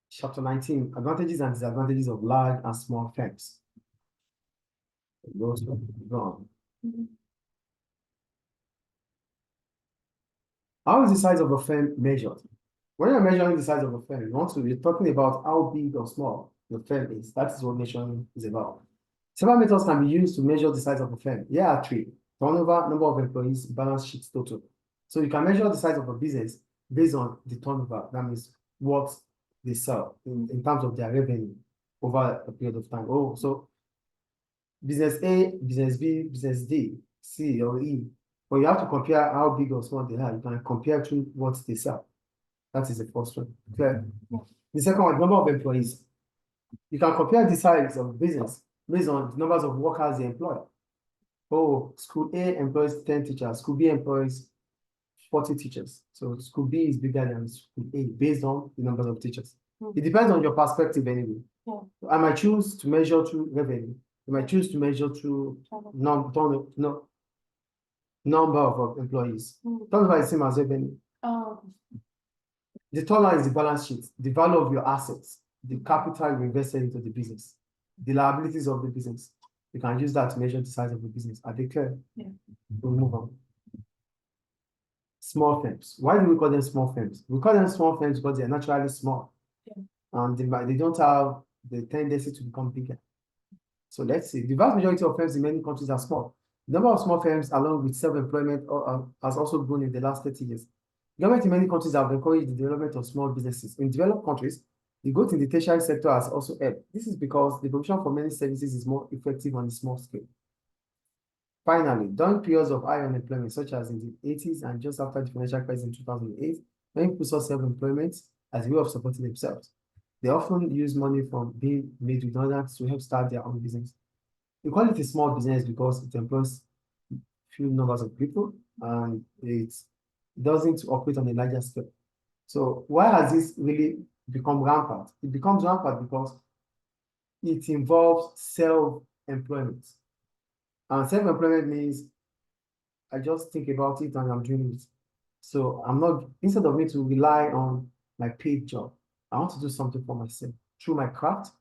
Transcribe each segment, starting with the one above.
Chapter 19, advantages and disadvantages of large and small firms. Go on. How is the size of a firm measured? When you're measuring the size of a firm, you're talking about how big or small the firm is. That is what measuring is about. Several methods can be used to measure the size of a firm. Here are three: turnover, number of employees, balance sheet total. So you can measure the size of a business based on the turnover. That means what they sell in terms of their revenue over a period of time. Oh, so business A, business B, business D, C, or E. But you have to compare how big or small they are. You can compare to what they sell. That is the first one. Clear? The second one, number of employees. You can compare the size of business based on the numbers of workers they employ. Oh, school A employs 10 teachers, school B employs 40 teachers. So school B is bigger than school A based on the numbers of teachers. It depends on your perspective anyway. I might choose to measure through revenue. You might choose to measure through number of employees. Turnover is the same as revenue. The third one is the balance sheet, the value of your assets, the capital you invested into the business, the liabilities of the business. You can use that to measure the size of the business. Are they clear? Yeah. We'll move on. Small firms. Why do we call them small firms? We call them small firms because they're naturally small. Yeah. And they don't have the tendency to become bigger. So let's see. The vast majority of firms in many countries are small. The number of small firms, along with self-employment, has also grown in the last 30 years. Government in many countries have encouraged the development of small businesses. In developed countries, the growth in the tertiary sector has also helped. This is because the provision for many services is more effective on a small scale. Finally, during periods of high unemployment, such as in the 80s and just after the financial crisis in 2008, many people saw self-employment as a way of supporting themselves. They often use money from being made redundant to help start their own business. We call it a small business because it employs few numbers of people and it doesn't operate on a larger scale. So why has this really become rampant? It becomes rampant because it involves self-employment. And self-employment means I just think about it and I'm doing it. So I'm not, instead of me to rely on my paid job, I want to do something for myself through my craft,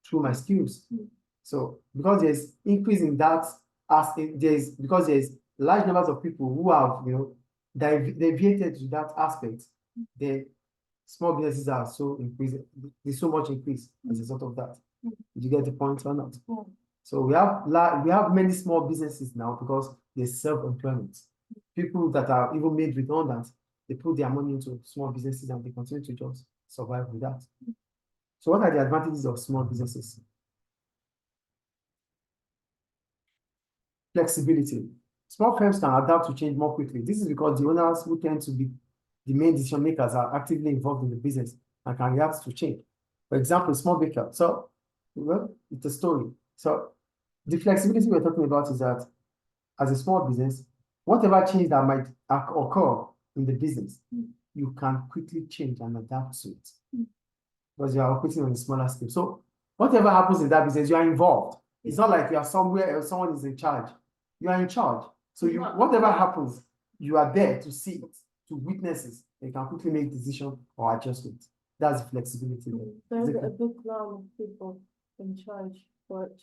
through my skills. So because there's increase in that, because there's large numbers of people who have, deviated to that aspect, the small businesses are so increasing. There's so much increase as a result of that. Did you get the point or not? So we have many small businesses now because there's self-employment. People that are even made redundant, they put their money into small businesses and they continue to just survive with that. So what are the advantages of small businesses? Flexibility. Small firms can adapt to change more quickly. This is because the owners who tend to be the main decision makers are actively involved in the business and can react to change. For example, a small baker. So, it's a story. So the flexibility we're talking about is that as a small business, whatever change that might occur in the business, you can quickly change and adapt to it because you are operating on a smaller scale. So whatever happens in that business, you are involved. It's not like you are somewhere else, someone is in charge. You are in charge. So whatever happens, you are there to see it, to witness it. You can quickly make decision or adjustment. That's the flexibility. There's a big cloud of people in charge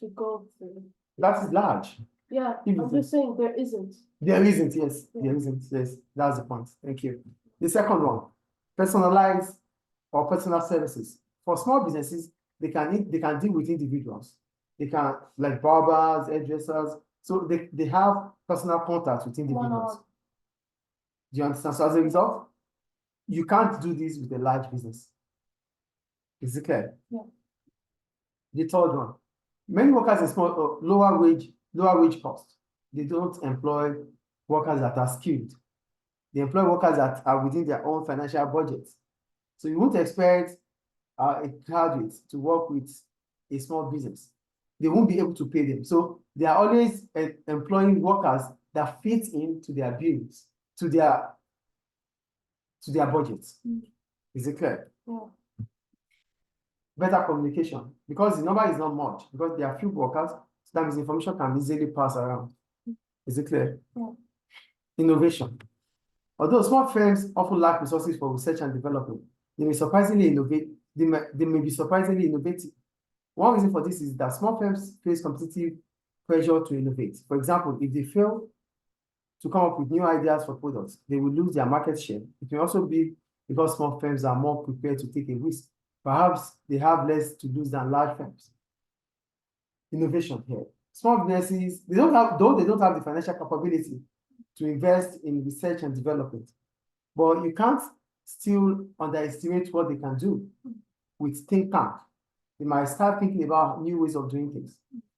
to go through. That is large. Yeah, I'm just saying there isn't. There isn't, yes. Yeah. There isn't, yes. That's the point. Thank you. The second one, personalized or personal services. For small businesses, they can deal with individuals. They can, like barbers, hairdressers. So they have personal contact with individuals. Do you understand? So as a result, you can't do this with a large business. Is it clear? Yeah. The third one, many workers in small lower wage cost. They don't employ workers that are skilled. They employ workers that are within their own financial budgets. So you won't expect a graduate to work with a small business. They won't be able to pay them. So they are always employing workers that fit into their bills, to their budgets. Is it clear? Yeah. Better communication, because the number is not much, because there are few workers, so that means information can easily pass around. Is it clear? Yeah. Innovation. Although small firms often lack resources for research and development, they may surprisingly innovate. They may be surprisingly innovative. One reason for this is that small firms face competitive pressure to innovate. For example, if they fail to come up with new ideas for products, they will lose their market share. It may also be because small firms are more prepared to take a risk. Perhaps they have less to lose than large firms. Innovation here. Small businesses, they don't have the financial capability to invest in research and development, but you can't still underestimate what they can do with think tank. They might start thinking about new ways of doing things,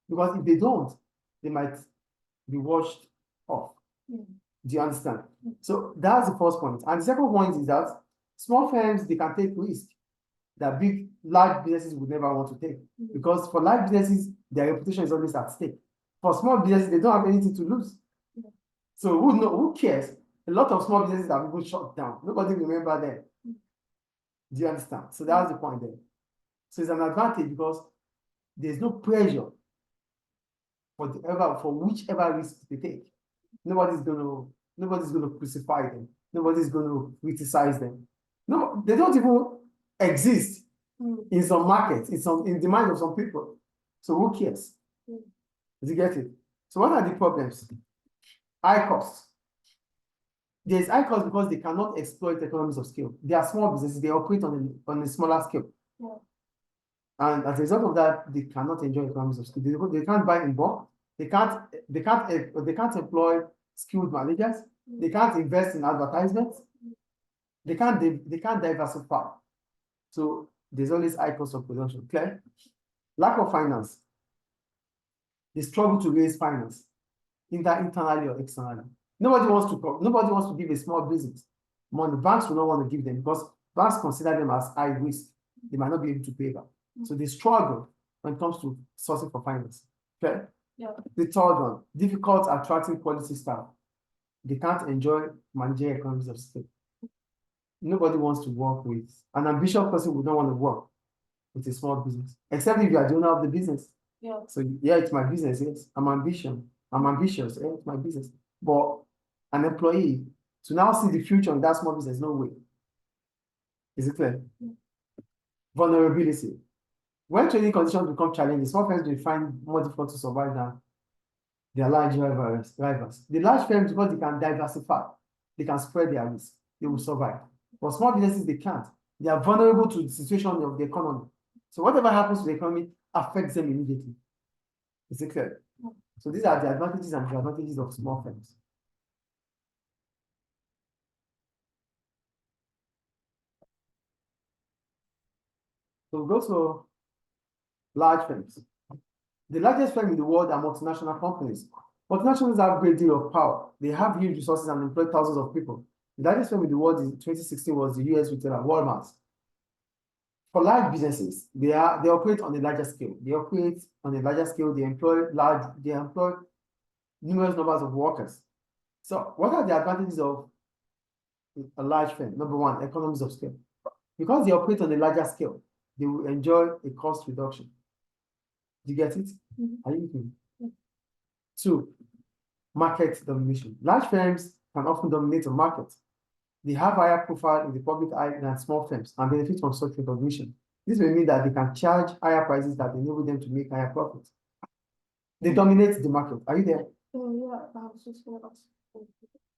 because if they don't, they might be washed off. Do you understand? So that's the first point. And the second point is that small firms, they can take risks that large businesses would never want to take. Because for large businesses, their reputation is always at stake. For small businesses, they don't have anything to lose. So who cares? A lot of small businesses have been shut down. Nobody remember them. Do you understand? So that's the point there. So it's an advantage because there's no pressure for whichever risk they take. Nobody's gonna crucify them. Nobody's gonna criticize them. No, they don't even exist in some markets, in the mind of some people. So who cares? Did you get it? So what are the problems? High costs. There's high cost because they cannot exploit economies of scale. They are small businesses, they operate on a smaller scale. And as a result of that, they cannot enjoy economies of scale. They can't buy in bulk. They can't employ skilled managers. They can't invest in advertisements. They can't diversify. So there's always high cost of production. Clear? Lack of finance. They struggle to raise finance, either internally or externally. Nobody wants to give a small business money. Banks will not want to give them because banks consider them as high risk. They might not be able to pay back. So they struggle when it comes to sourcing for finance. Okay? The third one, difficult attracting quality staff. They can't enjoy managerial economies of scale. Nobody wants to work with an ambitious person would not want to work with a small business, except if you are the owner of the business. So yeah, it's my business. Yes, I'm ambitious. Yeah, it's my business. But an employee to now see the future in that small business, no way. Is it clear? Vulnerability. When trading conditions become challenging, small firms will find more difficult to survive than their large rivals. The large firms, because they can diversify, they can spread their risk, they will survive. But small businesses, they can't. They are vulnerable to the situation of the economy. So whatever happens to the economy affects them immediately. Is it clear? So these are the advantages and disadvantages of small firms. So we go to large firms. The largest firm in the world are multinational companies. Multinationals have a great deal of power. They have huge resources and employ thousands of people. The largest firm in the world in 2016 was the US retailer Walmart. For large businesses, they operate on a larger scale. They employ numerous numbers of workers. So what are the advantages of a large firm? Number one, economies of scale. Because they operate on a larger scale, they will enjoy a cost reduction. Do you get it? Are you with me? Two, market domination. Large firms can often dominate a market. They have higher profile in the public eye than small firms and benefit from such recognition. This may mean that they can charge higher prices that enable them to make higher profits. They dominate the market. Are you there? Yeah, I was just going to ask.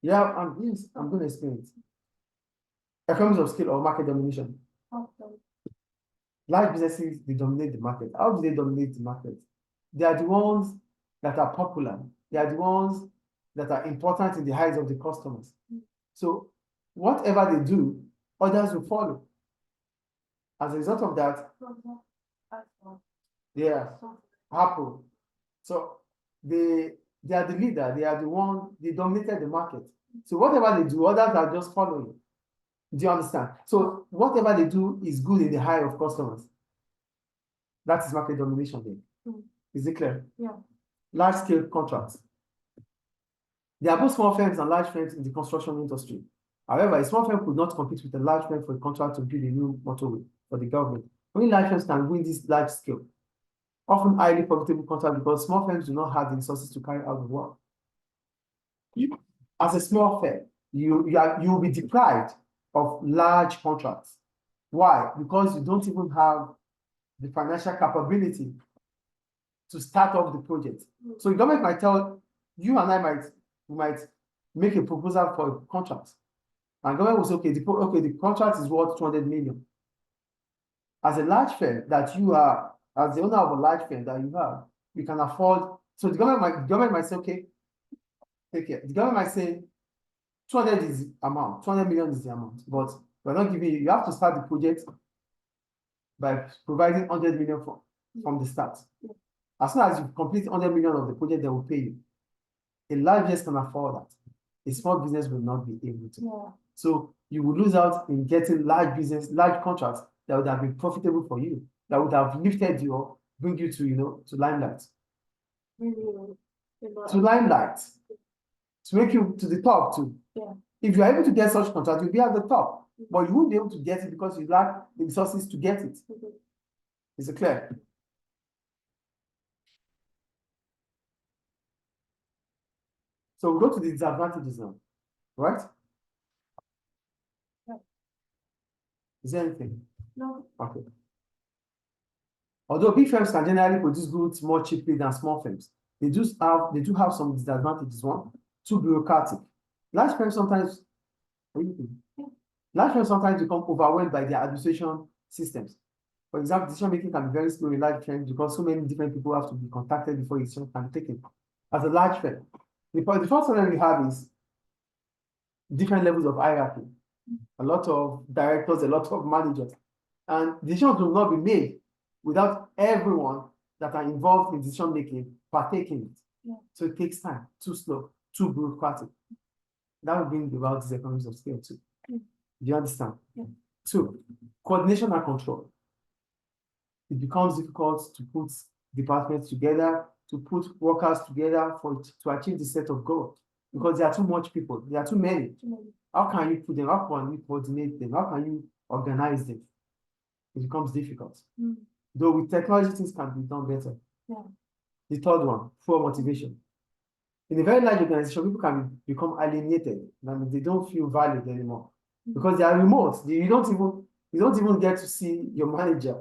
Yeah, I'm going to explain it. Economies of scale or market domination. Okay. Large businesses, they dominate the market. How do they dominate the market? They are the ones that are popular. They are the ones that are important in the eyes of the customers. So whatever they do, others will follow. As a result of that, yeah, Apple. So they are the leader. They are the one. They dominated the market. So whatever they do, others are just following. Do you understand? So whatever they do is good in the eye of customers. That is market domination then. Is it clear? Yeah. Large scale contracts. There are both small firms and large firms in the construction industry. However, a small firm could not compete with a large firm for a contract to build a new motorway for the government. Only large firms can win this large scale, often highly profitable contract because small firms do not have the resources to carry out the work. As a small firm, you will be deprived of large contracts. Why? Because you don't even have the financial capability to start off the project. So the government might tell you and I might make a proposal for a contract. And government will say, okay, the contract is worth 200 million. As a large firm that you are, as the owner of a large firm that you have, you can afford. So the government might say, okay, take care. The government might say 200 is the amount, 200 million is the amount, but we're not giving you have to start the project by providing 100 million from the start. As soon as you complete 100 million of the project, they will pay you. A large business can afford that. A small business will not be able to. Yeah. So you will lose out in getting large contracts that would have been profitable for you, that would have lifted you up, bring you to limelight. To limelight. To make you to the top too. Yeah. If you are able to get such contracts, you'll be at the top. But you won't be able to get it because you lack the resources to get it. Is it clear? So we go to the disadvantages now, right? Yeah. Is there anything? No. Okay. Although big firms can generally produce goods more cheaply than small firms, they do have some disadvantages. One, too bureaucratic. Large firms sometimes become overwhelmed by their administration systems. For example, decision making can be very slow in large firms because so many different people have to be contacted before a decision can be taken. As a large firm, the first problem we have is different levels of hierarchy, a lot of directors, a lot of managers, and decisions will not be made without everyone that are involved in decision making partaking it. Yeah. So it takes time, too slow, too bureaucratic. That will bring about these economies of scale too. Yeah. Do you understand? Yeah. Two, coordination and control. It becomes difficult to put departments together, to put workers together to achieve the set of goals because there are too much people, there are too many. How can you put them? How can you coordinate them? How can you organize them? It becomes difficult. Though with technology, things can be done better. Yeah. The third one, poor motivation. In a very large organization, people can become alienated. And they don't feel valued anymore because they are remote. You don't even get to see your manager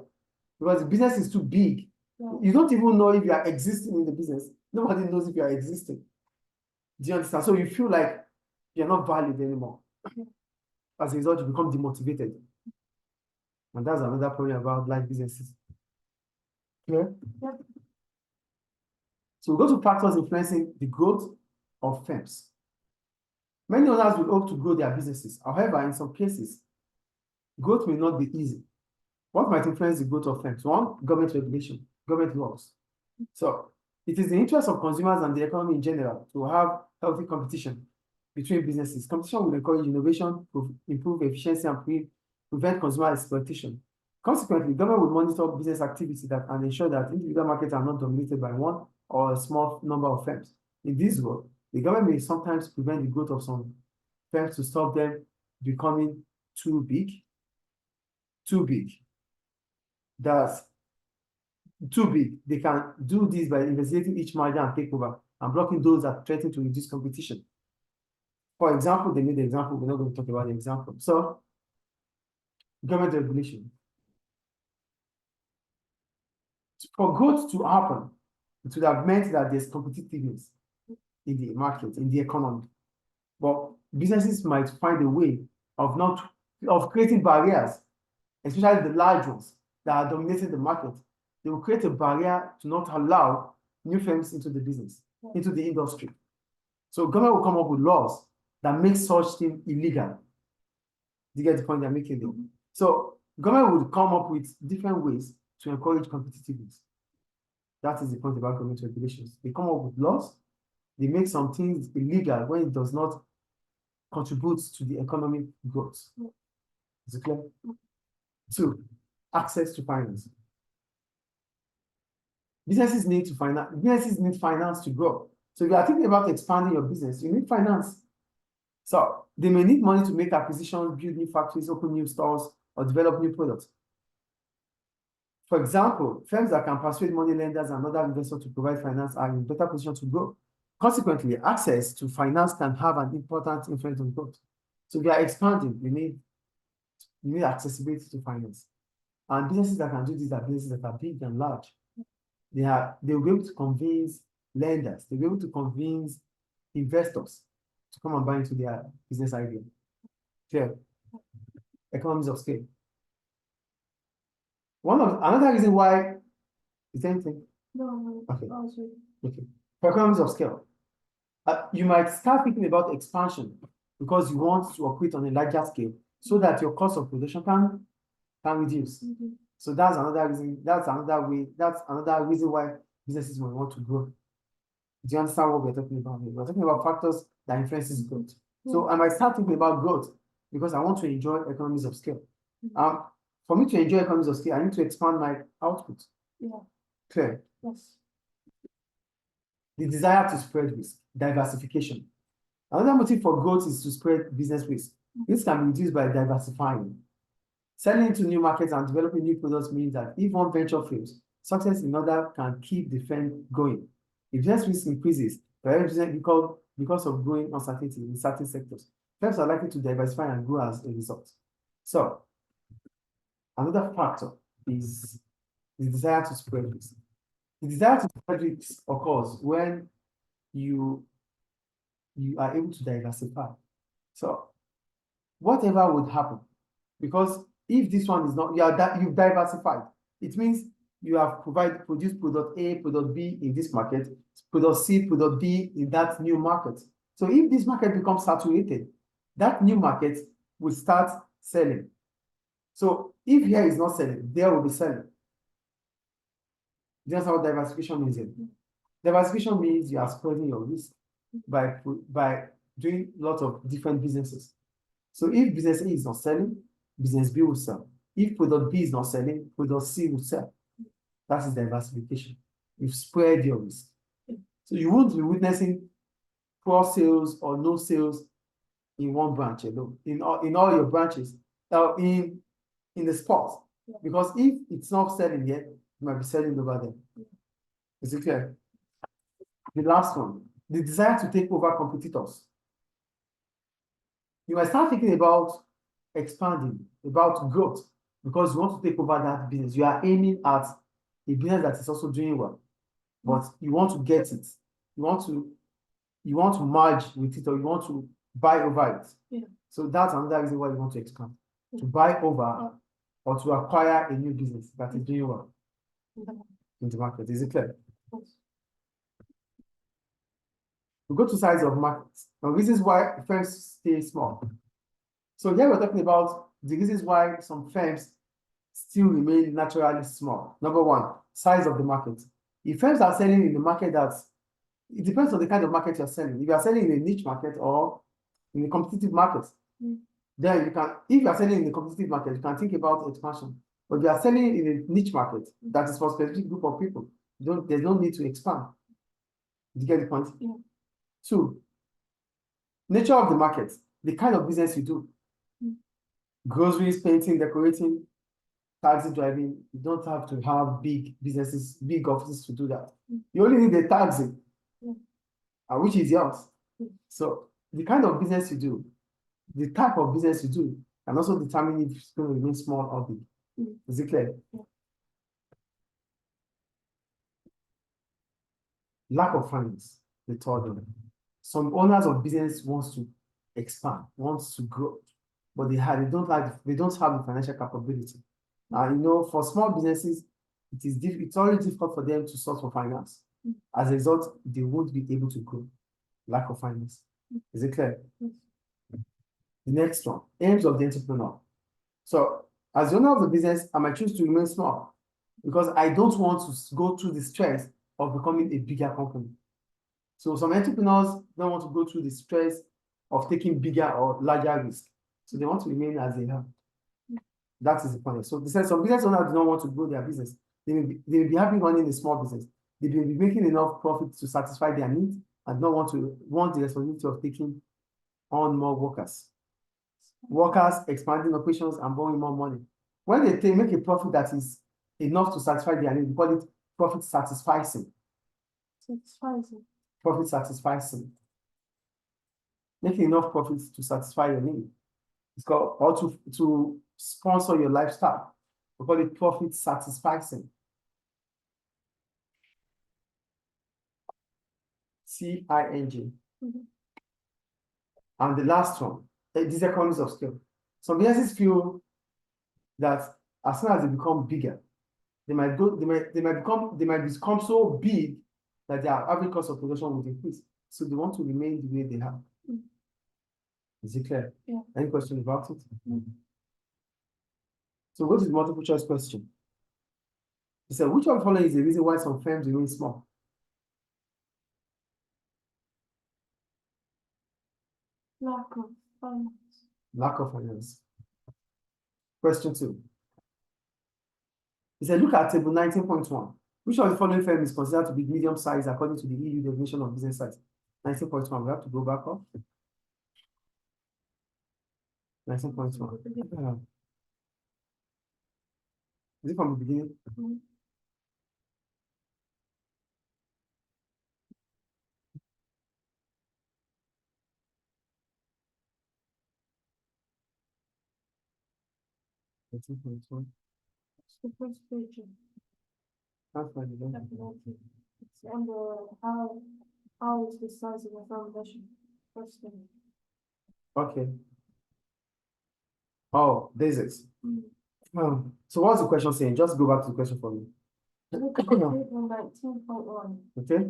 because the business is too big. Yeah. You don't even know if you are existing in the business. Nobody knows if you are existing. Do you understand? So you feel like you're not valued anymore. Yeah. As a result, you become demotivated. And that's another problem about large businesses. Yeah? Yeah. So we go to factors influencing the growth of firms. Many owners will hope to grow their businesses. However, in some cases, growth may not be easy. What might influence the growth of firms? One, government regulation, government laws. So it is the interest of consumers and the economy in general to have healthy competition between businesses. Competition will encourage innovation, improve efficiency, and prevent consumer exploitation. Consequently, government will monitor business activity and ensure that individual markets are not dominated by one or a small number of firms. In this way, the government may sometimes prevent the growth of some firms to stop them becoming too big. That's too big. They can do this by investigating each merger and takeover and blocking those that threaten to reduce competition. For example, they made the example, we're not going to talk about the example. So, government regulation. For growth to happen, it would have meant that there's competitiveness in the market, in the economy. But businesses might find a way of creating barriers, especially the large ones that are dominating the market. They will create a barrier to not allow new firms into the business, into the industry. So government will come up with laws that make such thing illegal. Do you get the point they're making there? So government will come up with different ways to encourage competitiveness. That is the point about government regulations. They come up with laws, they make some things illegal when it does not contribute to the economic growth. Is it clear? Two, access to finance. Businesses need finance to grow. So if you are thinking about expanding your business, you need finance. So they may need money to make acquisitions, build new factories, open new stores, or develop new products. For example, firms that can persuade money lenders and other investors to provide finance are in better position to grow. Consequently, access to finance can have an important influence on growth. So if you are expanding, you need accessibility to finance. And businesses that can do this are businesses that are big and large. They'll be able to convince lenders, they'll be able to convince investors to come and buy into their business idea. Clear? Economies of scale. Another reason why the same thing. No, Okay. also. Okay. For economies of scale, you might start thinking about expansion because you want to operate on a larger scale so that your cost of production can reduce. So that's another reason. That's another way. That's another reason why businesses might want to grow. Do you understand what we're talking about here? We're talking about factors that influences growth. So I might start thinking about growth because I want to enjoy economies of scale. For me to enjoy economies of scale, I need to expand my output. Yeah. Clear? Yes. The desire to spread risk, diversification. Another motive for growth is to spread business risk. This can be reduced by diversifying. Selling into new markets and developing new products means that if one venture fails, success in another can keep the firm going. If business risk increases, because of growing uncertainty in certain sectors, firms are likely to diversify and grow as a result. So, another factor is the desire to spread risk. The desire to spread risk occurs when you are able to diversify. So, whatever would happen, because if this one is not, you've diversified, it means you have produced product A, product B in this market, product C, product D in that new market. So if this market becomes saturated, that new market will start selling. So if here is not selling, there will be selling. That's how diversification means it. Diversification means you are spreading your risk by doing lots of different businesses. So if business A is not selling, business B will sell. If product B is not selling, product C will sell. That is diversification. You've spread your risk. So you won't be witnessing poor sales or no sales in one branch alone, in all your branches, in the spot. Because if it's not selling yet, it might be selling over there. Is it clear? The last one, the desire to take over competitors. You might start thinking about expanding, about growth, because you want to take over that business. You are aiming at a business that is also doing well, but you want to get it. You want to merge with it, or you want to buy over it. Yeah. So that's another reason why you want to expand, to buy over or to acquire a new business that is doing well in the market. Is it clear? Yes. We go to size of markets. Now, reasons why firms stay small. So here we're talking about the reasons why some firms still remain naturally small. Number one, size of the market. If firms are selling in the market it depends on the kind of market you're selling. If you are selling in a niche market or in a competitive market, then if you are selling in a competitive market, you can think about expansion. But if you are selling in a niche market that is for a specific group of people, there's no need to expand. You get the point? Yeah. Two, nature of the market, the kind of business you do. Groceries, painting, decorating, taxi driving, you don't have to have big businesses, big offices to do that. You only need a taxi, which is yours. So the kind of business you do, the type of business you do, can also determine if it's going to remain small or big. Is it clear? Lack of finance, the third one. Some owners of business wants to expand, wants to grow, but they don't have the financial capability. For small businesses, it's already difficult for them to source for finance. As a result, they won't be able to grow. Lack of finance. Is it clear? The next one, aims of the entrepreneur. So, as the owner of the business, I might choose to remain small because I don't want to go through the stress of becoming a bigger company. So, some entrepreneurs don't want to go through the stress of taking bigger or larger risk. So, they want to remain as they are. That is the point. So, some business owners do not want to grow their business. They will be happy running a small business. They will be making enough profit to satisfy their needs and not want the responsibility of taking on more workers. Workers expanding operations and borrowing more money. When they make a profit that is enough to satisfy their needs, we call it profit satisficing. profit satisfaction. Making enough profits to satisfy your need. It's called, or to sponsor your lifestyle. We call it profit satisfaction. CING. And the last one, these economies of scale. Some businesses feel that as soon as they become bigger, they might become so big that their average cost of production would increase. So they want to remain the way they have. Is it clear? Yeah. Any question about it? So what is the multiple choice question? He said, which of the following is the reason why some firms remain small? Lack of finance. Lack of finance. Question 2. He said, look at table 19.1. Which of the following firm is considered to be medium size according to the EU definition of business size? 19.1. We have to go back up. 19.1. Is it from the beginning? Mm. It's the first page. Definitely. It's under how is the size of the foundation? First thing. Okay. Oh, this is. Mm. So what's the question saying? Just go back to the question for me. Look at table 19.1. Okay.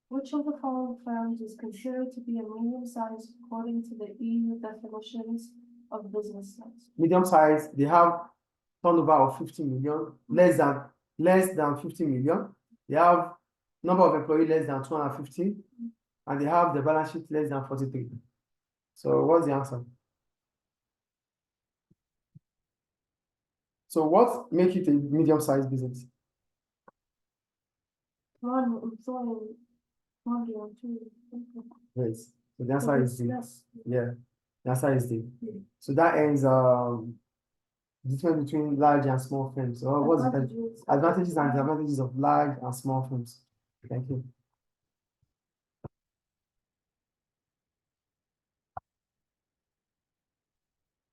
Which of the following firms is considered to be a medium size according to the EU definitions of business size? Medium size, they have turnover of 50 million, less than 50 million. They have number of employees less than 250, and they have the balance sheet less than 43. So what's the answer? So what makes it a medium-sized business? One employee, 102. Yes. So the answer is D. Yes. Yeah. The answer is D. So that ends the difference between large and small firms. Or what's the advantages and disadvantages of large and small firms? Thank you.